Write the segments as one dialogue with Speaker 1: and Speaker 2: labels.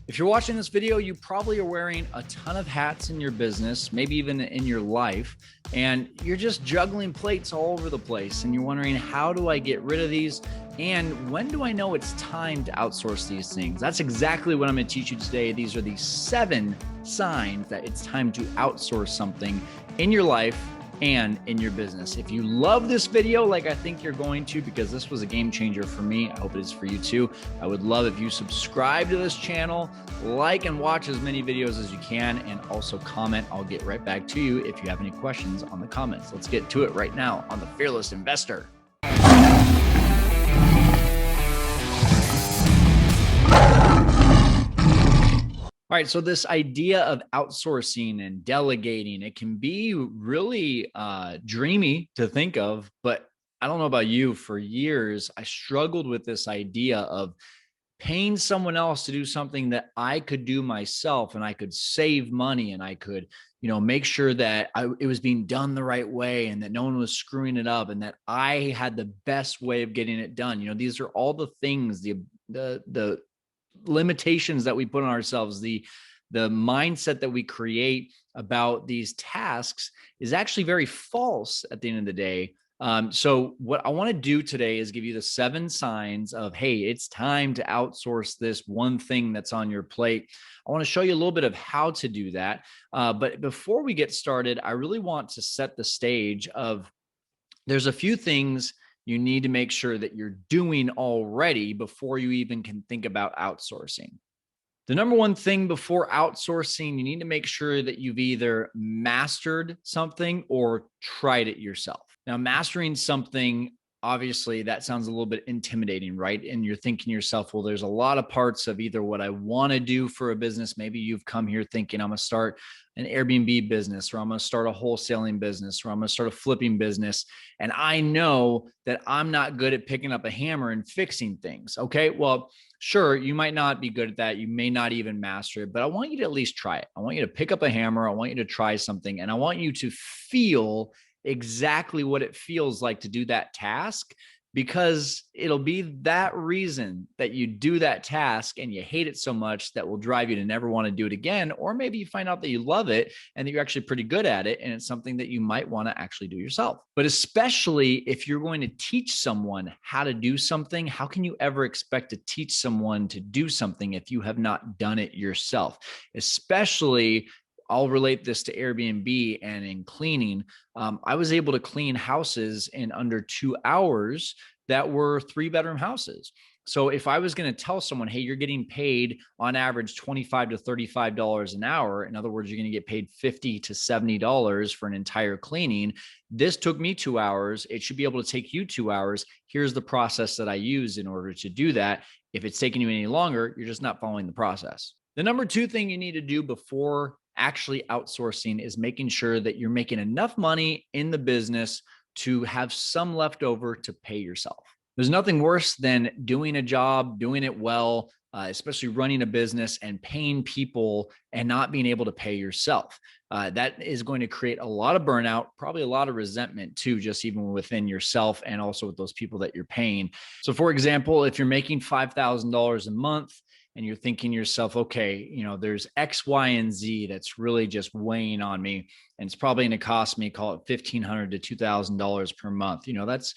Speaker 1: If you're watching this video, you probably are wearing a ton of hats in your business, maybe even in your life, and you're just juggling plates all over the place. And you're wondering, how do I get rid of these? And when do I know it's time to outsource these things? That's exactly what I'm going to teach you today. These are the 7 signs that it's time to outsource something in your life and in your business. If you love this video, like I think you're going to, because this was a game changer for me, I hope it is for you too. I would love if you subscribe to this channel, like and watch as many videos as you can, and also comment. I'll get right back to you if you have any questions on the comments. Let's get to it right now on The Fearless Investor. All right, so this idea of outsourcing and delegating, it can be really dreamy to think of, but I don't know about you. For years, I struggled with this idea of paying someone else to do something that I could do myself, and I could save money, and I could, make sure that it was being done the right way, and that no one was screwing it up, and that I had the best way of getting it done. These are all the things, the limitations that we put on ourselves, the mindset that we create about these tasks is actually very false at the end of the day. So what I want to do today is give you the 7 signs of, hey, it's time to outsource this one thing that's on your plate. I want to show you a little bit of how to do that. But before we get started, I really want to set the stage of, there's a few things you need to make sure that you're doing already before you even can think about outsourcing. The number one thing before outsourcing, you need to make sure that you've either mastered something or tried it yourself. Now, mastering something, obviously, that sounds a little bit intimidating, right? And you're thinking to yourself, well, there's a lot of parts of either what I want to do for a business. Maybe you've come here thinking, I'm going to start an Airbnb business, or I'm going to start a wholesaling business, or I'm going to start a flipping business. And I know that I'm not good at picking up a hammer and fixing things. Okay, well, sure, you might not be good at that. You may not even master it, but I want you to at least try it. I want you to pick up a hammer. I want you to try something, and I want you to feel exactly what it feels like to do that task, because it'll be that reason that you do that task and you hate it so much that will drive you to never want to do it again. Or maybe you find out that you love it and that you're actually pretty good at it, and it's something that you might want to actually do yourself. But especially if you're going to teach someone how to do something, how can you ever expect to teach someone to do something if you have not done it yourself? Especially, I'll relate this to Airbnb and in cleaning. I was able to clean houses in under 2 hours that were 3-bedroom houses. So if I was going to tell someone, hey, you're getting paid on average $25 to $35 an hour, in other words, you're going to get paid $50 to $70 for an entire cleaning. This took me 2 hours. It should be able to take you 2 hours. Here's the process that I use in order to do that. If it's taking you any longer, you're just not following the process. The number 2 thing you need to do before actually outsourcing is making sure that you're making enough money in the business to have some left over to pay yourself. There's nothing worse than doing a job, doing it well, especially running a business and paying people and not being able to pay yourself. That is going to create a lot of burnout, probably a lot of resentment too, just even within yourself and also with those people that you're paying. So for example, if you're making $5,000 a month, and you're thinking to yourself, okay, there's X, Y, and Z that's really just weighing on me, and it's probably going to cost me, call it $1,500 to $2,000 per month. That's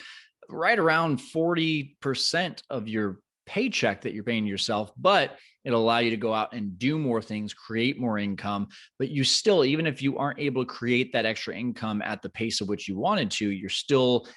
Speaker 1: right around 40% of your paycheck that you're paying yourself, but it'll allow you to go out and do more things, create more income. But you still, even if you aren't able to create that extra income at the pace of which you wanted to, you're still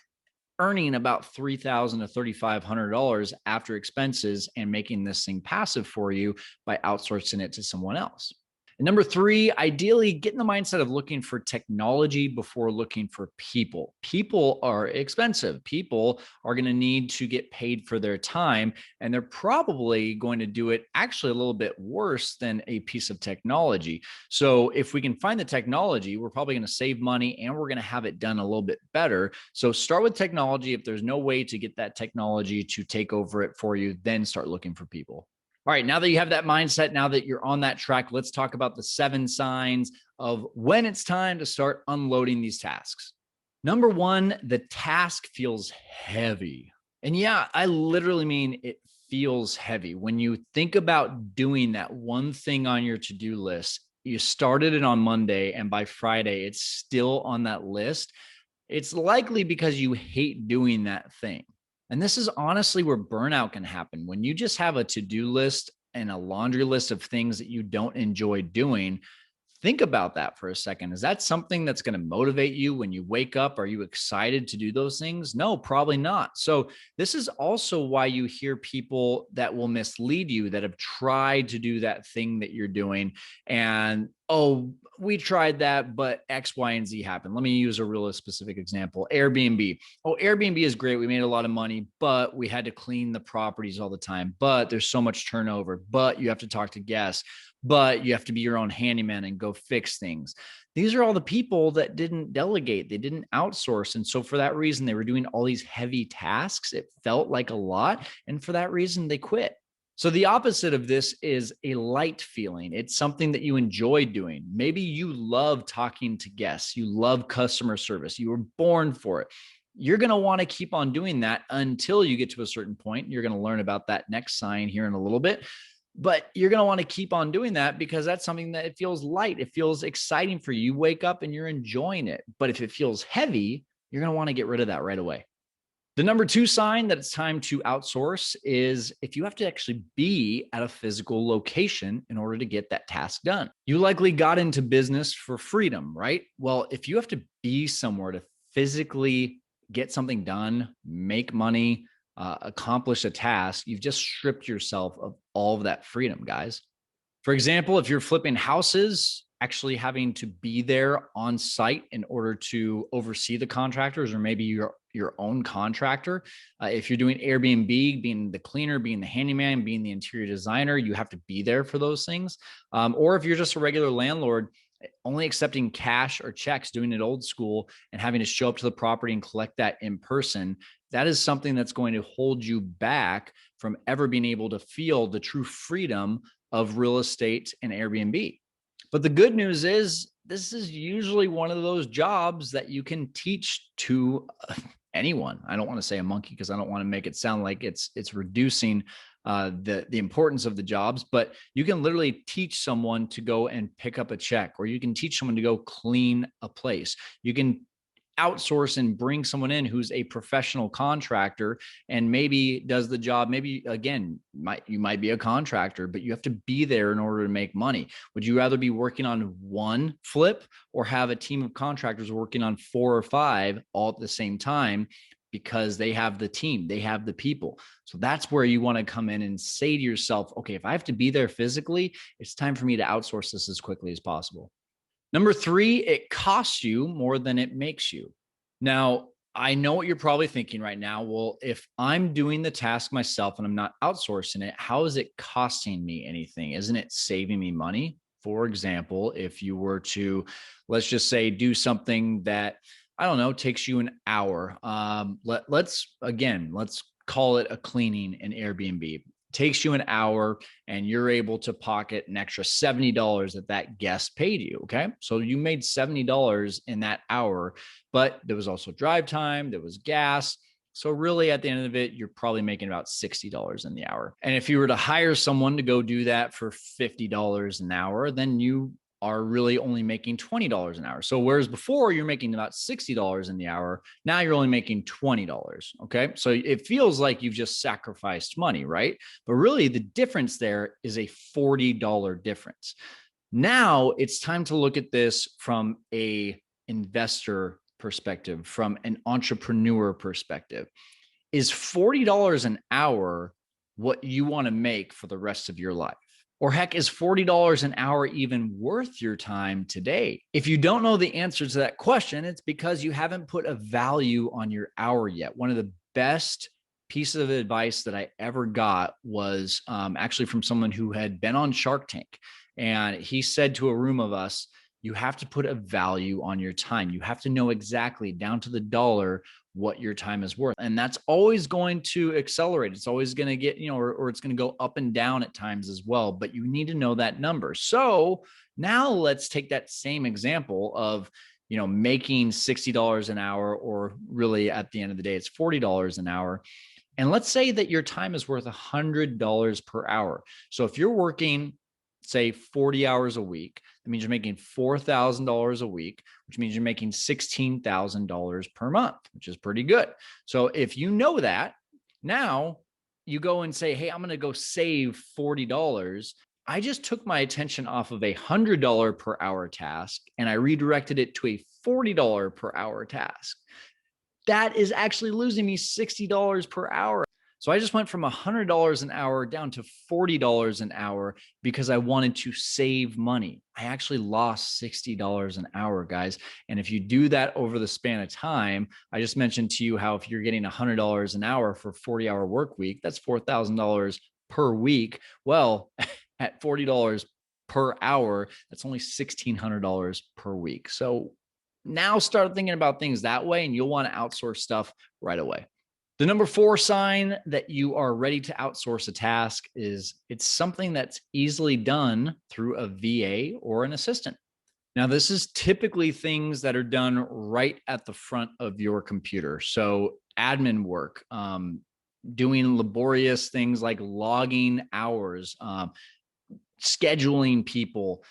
Speaker 1: earning about $3,000 to $3,500 after expenses and making this thing passive for you by outsourcing it to someone else. And number 3, ideally get in the mindset of looking for technology before looking for people. People are expensive. People are going to need to get paid for their time, and they're probably going to do it actually a little bit worse than a piece of technology. So if we can find the technology, we're probably going to save money and we're going to have it done a little bit better. So start with technology. If there's no way to get that technology to take over it for you, then start looking for people. All right, now that you have that mindset, now that you're on that track, let's talk about the 7 signs of when it's time to start unloading these tasks. Number 1, the task feels heavy. And yeah, I literally mean it feels heavy, when you think about doing that one thing on your to-do list, you started it on Monday and by Friday it's still on that list, it's likely because you hate doing that thing. And this is honestly where burnout can happen. When you just have a to-do list and a laundry list of things that you don't enjoy doing, think about that for a second. Is that something that's going to motivate you when you wake up? Are you excited to do those things? No, probably not. So, this is also why you hear people that will mislead you that have tried to do that thing that you're doing. And, oh, we tried that, but X, Y, and Z happened. Let me use a real specific example. Airbnb. Oh, Airbnb is great. We made a lot of money, but we had to clean the properties all the time. But there's so much turnover. But you have to talk to guests, but you have to be your own handyman and go fix things. These are all the people that didn't delegate, they didn't outsource. And so for that reason, they were doing all these heavy tasks. It felt like a lot. And for that reason, they quit. So the opposite of this is a light feeling. It's something that you enjoy doing. Maybe you love talking to guests. You love customer service. You were born for it. You're going to want to keep on doing that until you get to a certain point. You're going to learn about that next sign here in a little bit. But you're going to want to keep on doing that because that's something that it feels light. It feels exciting for you. You wake up and you're enjoying it. But if it feels heavy, you're going to want to get rid of that right away. The number 2 sign that it's time to outsource is if you have to actually be at a physical location in order to get that task done. You likely got into business for freedom, right? Well, if you have to be somewhere to physically get something done, make money, accomplish a task, you've just stripped yourself of all of that freedom, guys. For example, if you're flipping houses, actually having to be there on site in order to oversee the contractors, or maybe your own contractor. If you're doing Airbnb, being the cleaner, being the handyman, being the interior designer, you have to be there for those things. Or if you're just a regular landlord, only accepting cash or checks, doing it old school and having to show up to the property and collect that in person, that is something that's going to hold you back from ever being able to feel the true freedom of real estate and Airbnb. But the good news is this is usually one of those jobs that you can teach to anyone. I don't want to say a monkey because I don't want to make it sound like it's reducing the importance of the jobs, but you can literally teach someone to go and pick up a check, or you can teach someone to go clean a place. You can outsource and bring someone in who's a professional contractor and maybe does the job. Maybe again, you might be a contractor, but you have to be there in order to make money. Would you rather be working on one flip or have a team of contractors working on 4 or 5 all at the same time? Because they have the team, they have the people. So that's where you want to come in and say to yourself, okay, if I have to be there physically, it's time for me to outsource this as quickly as possible. Number 3, it costs you more than it makes you. Now, I know what you're probably thinking right now. Well, if I'm doing the task myself and I'm not outsourcing it, how is it costing me anything? Isn't it saving me money? For example, if you were to, let's just say, do something that, I don't know, takes you an hour. Let's call it a cleaning in Airbnb. Takes you an hour and you're able to pocket an extra $70 that guest paid you. Okay. So you made $70 in that hour, but there was also drive time, there was gas. So really at the end of it, you're probably making about $60 in the hour. And if you were to hire someone to go do that for $50 an hour, then you are really only making $20 an hour. So whereas before you're making about $60 in the hour, now you're only making $20. Okay. So it feels like you've just sacrificed money, right? But really the difference there is a $40 difference. Now it's time to look at this from a investor perspective, from an entrepreneur perspective. Is $40 an hour what you want to make for the rest of your life? Or heck, is $40 an hour even worth your time today? If you don't know the answer to that question, it's because you haven't put a value on your hour yet. One of the best pieces of advice that I ever got was actually from someone who had been on Shark Tank. And he said to a room of us, you have to put a value on your time. You have to know exactly down to the dollar what your time is worth. And that's always going to accelerate. It's always going to get, or it's going to go up and down at times as well, but you need to know that number. So now let's take that same example of, making $60 an hour, or really at the end of the day, it's $40 an hour. And let's say that your time is worth $100 per hour. So if you're working, say, 40 hours a week, that means you're making $4,000 a week, which means you're making $16,000 per month, which is pretty good. So if you know that, now you go and say, hey, I'm going to go save $40. I just took my attention off of a $100 per hour task and I redirected it to a $40 per hour task. That is actually losing me $60 per hour. So I just went from $100 an hour down to $40 an hour because I wanted to save money. I actually lost $60 an hour, guys. And if you do that over the span of time, I just mentioned to you how if you're getting $100 an hour for a 40-hour work week, that's $4,000 per week. Well, at $40 per hour, that's only $1,600 per week. So now start thinking about things that way, and you'll want to outsource stuff right away. The number 4 sign that you are ready to outsource a task is it's something that's easily done through a VA or an assistant. Now, this is typically things that are done right at the front of your computer. So admin work, doing laborious things like logging hours, scheduling people,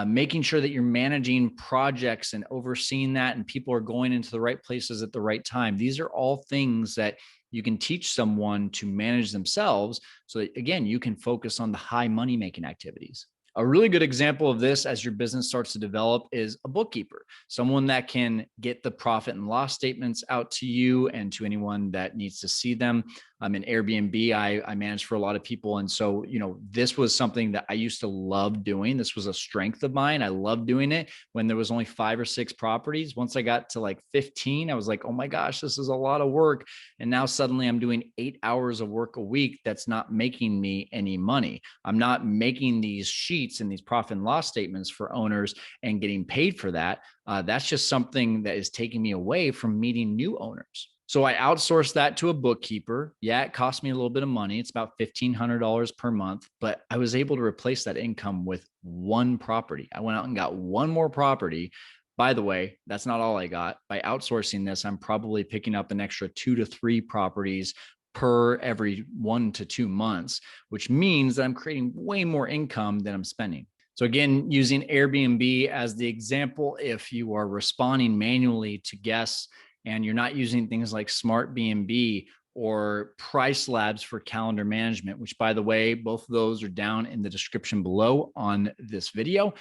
Speaker 1: making sure that you're managing projects and overseeing that, and people are going into the right places at the right time. These are all things that you can teach someone to manage themselves so that, again, you can focus on the high money making activities. A really good example of this as your business starts to develop is a bookkeeper, someone that can get the profit and loss statements out to you and to anyone that needs to see them. I'm in Airbnb. I manage for a lot of people. And so, this was something that I used to love doing. This was a strength of mine. I loved doing it when there was only 5 or 6 properties. Once I got to like 15, I was like, oh my gosh, this is a lot of work. And now suddenly I'm doing 8 hours of work a week. That's not making me any money. I'm not making these sheets and these profit and loss statements for owners and getting paid for that. That's just something that is taking me away from meeting new owners. So I outsourced that to a bookkeeper. Yeah, it cost me a little bit of money. It's about $1,500 per month, but I was able to replace that income with one property. I went out and got one more property. By the way, that's not all I got. By outsourcing this, I'm probably picking up an extra 2 to 3 properties per every 1 to 2 months, which means that I'm creating way more income than I'm spending. So again, using Airbnb as the example, if you are responding manually to guests and you're not using things like Smart B&B or Price Labs for calendar management, which, by the way, both of those are down in the description below on this video.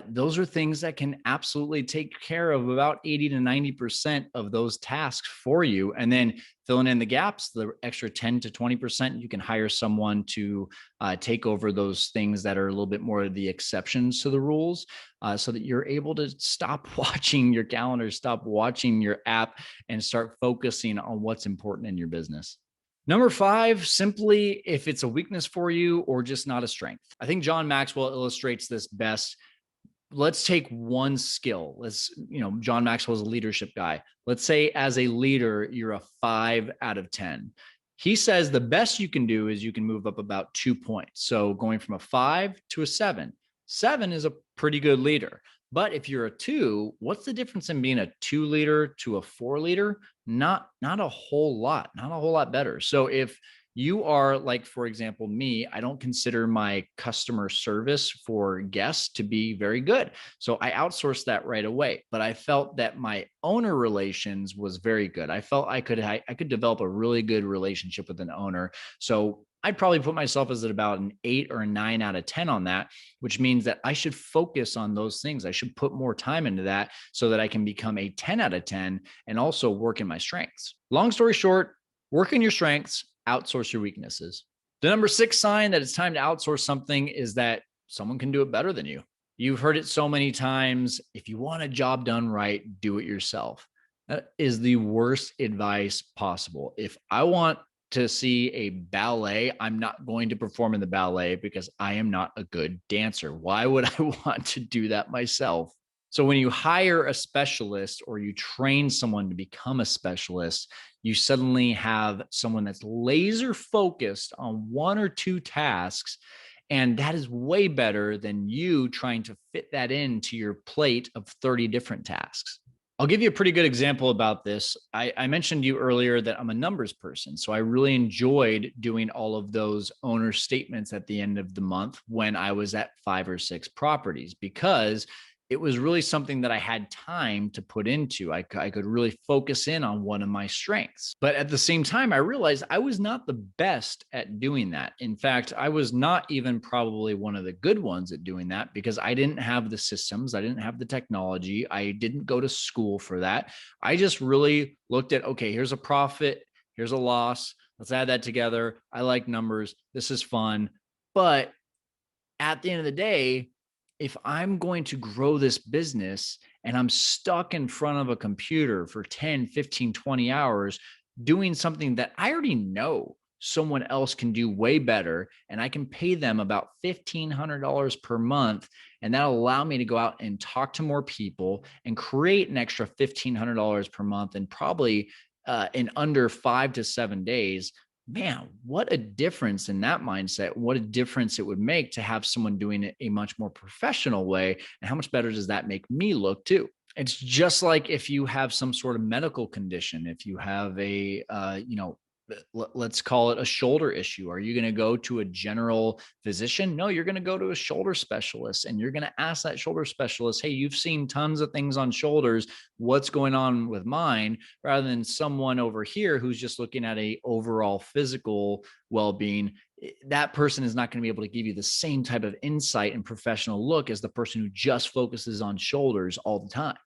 Speaker 1: Those are things that can absolutely take care of about 80 to 90% of those tasks for you. And then filling in the gaps, the extra 10 to 20%, you can hire someone to take over those things that are a little bit more of the exceptions to the rules, so that you're able to stop watching your calendar, stop watching your app, and start focusing on what's important in your business. Number 5, simply if it's a weakness for you or just not a strength. I think John Maxwell illustrates this best. Let's take one skill. John Maxwell's a leadership guy. Let's say as a leader, you're a 5 out of 10. He says the best you can do is you can move up about 2 points. So going from a 5 to a 7. 7 is a pretty good leader. But if you're a 2, what's the difference in being a 2 leader to a 4 leader? Not a whole lot better. So if you are like, for example, me, I don't consider my customer service for guests to be very good. So I outsourced that right away. But I felt that my owner relations was very good. I felt I could develop a really good relationship with an owner. So I'd probably put myself as at about an 8 or a 9 out of 10 on that, which means that I should focus on those things. I should put more time into that so that I can become a 10 out of 10 and also work in my strengths. Long story short, work in your strengths, outsource your weaknesses. The number 6 sign that it's time to outsource something is that someone can do it better than you. You've heard it so many times. If you want a job done right, do it yourself. That is the worst advice possible. If I want to see a ballet, I'm not going to perform in the ballet because I am not a good dancer. Why would I want to do that myself? So when you hire a specialist or you train someone to become a specialist, you suddenly have someone that's laser focused on 1 or 2 tasks. And that is way better than you trying to fit that into your plate of 30 different tasks. I'll give you a pretty good example about this. I mentioned to you earlier that I'm a numbers person. So I really enjoyed doing all of those owner statements at the end of the month when I was at 5 or 6 properties, because it was really something that I had time to put into. I could really focus in on one of my strengths. But at the same time, I realized I was not the best at doing that. In fact, I was not even probably one of the good ones at doing that because I didn't have the systems, I didn't have the technology, I didn't go to school for that. I just really looked at, okay, here's a profit, here's a loss. Let's add that together. I like numbers. This is fun. But at the end of the day, if I'm going to grow this business and I'm stuck in front of a computer for 10, 15, 20 hours doing something that I already know someone else can do way better, and I can pay them about $1,500 per month, and that'll allow me to go out and talk to more people and create an extra $1,500 per month, and probably in under 5 to 7 days. Man, what a difference in that mindset. What a difference it would make to have someone doing it a much more professional way. And how much better does that make me look too? It's just like if you have some sort of medical condition, if you have let's call it a shoulder issue. Are you going to go to a general physician? No, you're going to go to a shoulder specialist, and you're going to ask that shoulder specialist, hey, you've seen tons of things on shoulders. What's going on with mine? Rather than someone over here who's just looking at a overall physical well-being. That person is not going to be able to give you the same type of insight and professional look as the person who just focuses on shoulders all the time.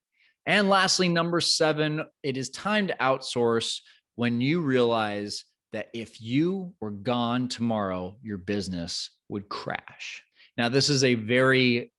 Speaker 1: And lastly, number 7, it is time to outsource when you realize that if you were gone tomorrow, your business would crash. Now, this is a very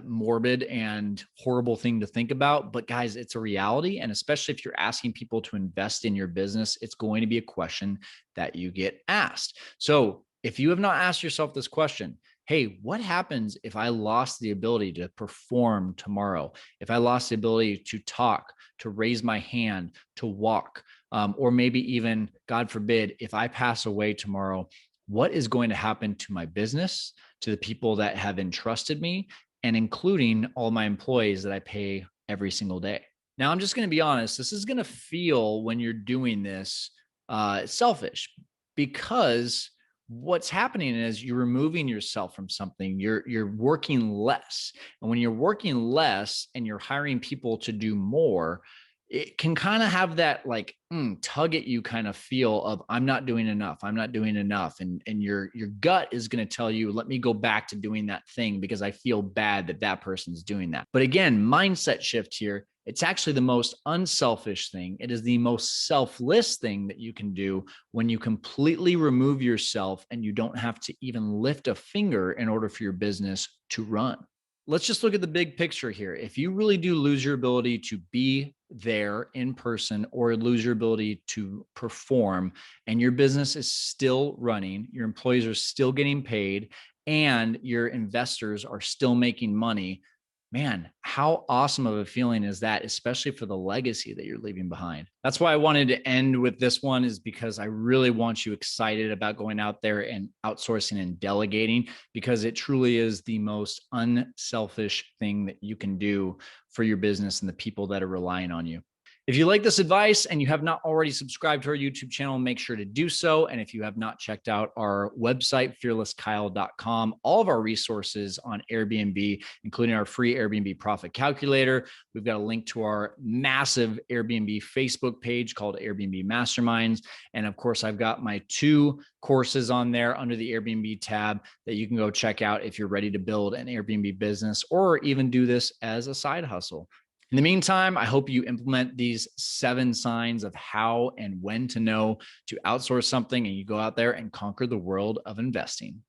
Speaker 1: morbid and horrible thing to think about, but guys, it's a reality. And especially if you're asking people to invest in your business, it's going to be a question that you get asked. So if you have not asked yourself this question, hey, what happens if I lost the ability to perform tomorrow? If I lost the ability to talk, to raise my hand, to walk, or maybe even, God forbid, if I pass away tomorrow, what is going to happen to my business, to the people that have entrusted me, and including all my employees that I pay every single day? Now, I'm just going to be honest. This is going to feel, when you're doing this, selfish, because what's happening is you're removing yourself from something. You're working less. And when you're working less and you're hiring people to do more, it can kind of have that like tug at you kind of feel of, I'm not doing enough. I'm not doing enough. And your gut is going to tell you, let me go back to doing that thing because I feel bad that that person's doing that. But again, mindset shift here. It's actually the most unselfish thing. It is the most selfless thing that you can do when you completely remove yourself and you don't have to even lift a finger in order for your business to run. Let's just look at the big picture here. If you really do lose your ability to be there in person or lose your ability to perform, and your business is still running, your employees are still getting paid, and your investors are still making money, man, how awesome of a feeling is that, especially for the legacy that you're leaving behind? That's why I wanted to end with this one, is because I really want you excited about going out there and outsourcing and delegating, because it truly is the most unselfish thing that you can do for your business and the people that are relying on you. If you like this advice and you have not already subscribed to our YouTube channel, make sure to do so. And if you have not checked out our website, fearlesskyle.com, all of our resources on Airbnb, including our free Airbnb profit calculator. We've got a link to our massive Airbnb Facebook page called Airbnb Masterminds. And of course, I've got my 2 courses on there under the Airbnb tab that you can go check out if you're ready to build an Airbnb business or even do this as a side hustle. In the meantime, I hope you implement these 7 signs of how and when to know to outsource something, and you go out there and conquer the world of investing.